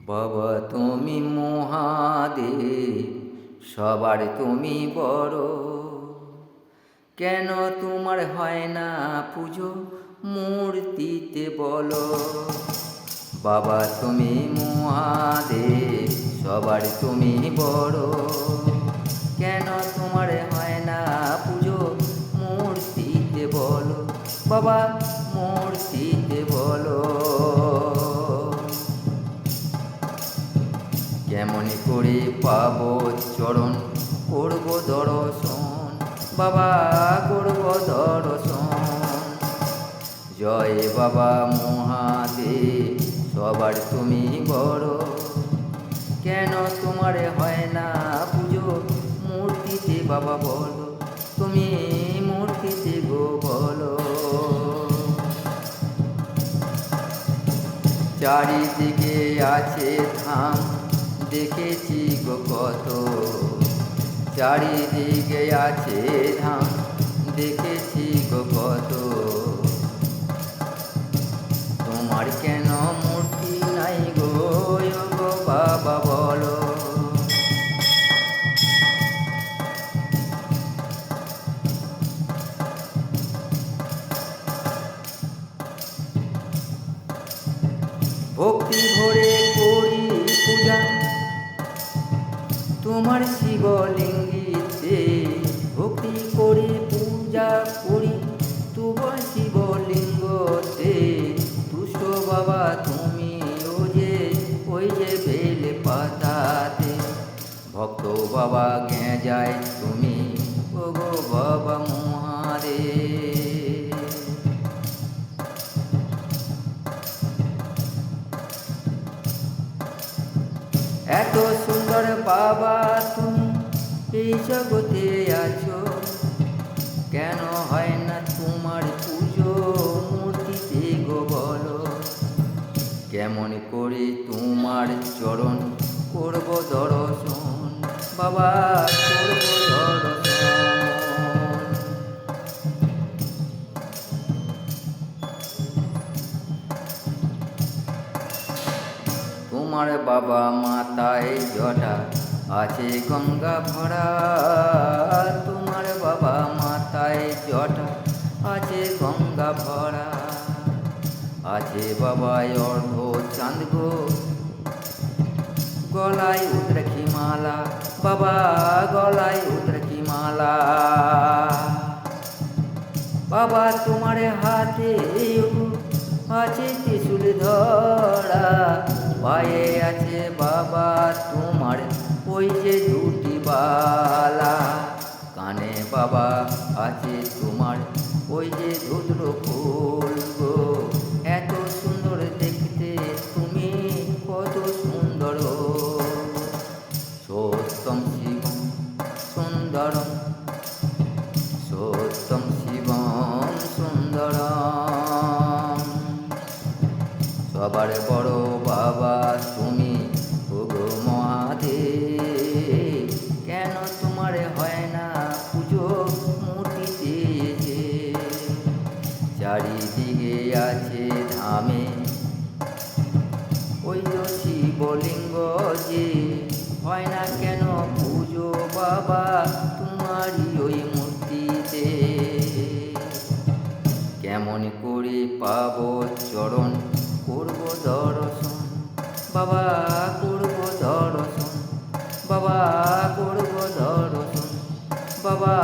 বাবা তুমি মহাদেব, সবার তুমি বড়। কেন তোমার হয় না পুজো মূর্তিতে বলো? বাবা তুমি মহাদেব, সবার তুমি বড়। কেন তোমার হয় না পুজো মূর্তিতে বলো? বাবা মূর্তিতে বলো। কেমন করে পাবো চরণ, করব দর্শন, বাবা করব দর্শন। জয় বাবা মহাদেব, সবার তুমি বড়। কেন তোমার হয় না পুজো মূর্তিতে বাবা বলো? তুমি মূর্তিতে গো বলো। চারিদিকে আছে ধাম, দেখেছি গো কত। চারিদিকে আছে ধাম, দেখেছি গো কত। তোমার কেন মূর্তি নাই গো গো বাবা বলো? ভক্তি ভরে করি পূজা তোমার শিবলিঙ্গিতে। ভক্তি করি পূজা করি তোমার শিবলিঙ্গতে। তুষ্ট বাবা তুমি ওই যে বেলে পাতাতে। ভক্ত বাবা গেঁজায় তুমি ও গো বাবা মহাদেব। এত সুন্দর বাবা তুমি এই জগতে আছো, কেন হয় না তোমার পুজো মূর্তিতে গো বলো? কেমন করে তোমার চরণ করব দর্শন, বাবা করব দর্শন। তোমার বাবা মাথায় জটা আছে গঙ্গা ভরা। তোমার বাবা মাথায় জটা আছে গঙ্গা ভরা। আছে বাবা অর্ধ চাঁদ গো, গলায় উদ্রাক্ষী মালা, বাবা গলায় উদ্রাক্ষী মালা। বাবা তোমার হাতে আছে ত্রিশূল ধরা। পায়ে আছে বাবা তোমার ওই যে দুটি বালা। কানে বাবা আছে তোমার ওই যে রুদ্র ফুল গো। এত সুন্দর দেখতে তুমি, কত সুন্দর। সত্যম শিবম সুন্দরম, সত্যম শিবম সুন্দরম। সবার বড় বাবা তুমি ওগো মহাদেব। কেন তোমার হয় না পুজো মূর্তিতে? চারিদিকে আছে ধামে ওই তো শিবলিঙ্গ যে। হয় না কেন পুজো বাবা তোমারই ওই মূর্তিতে? কেমন করে পাবো চরণ, করব দর্শন, বাবা করব দর্শন, বাবা করব দর্শন, বাবা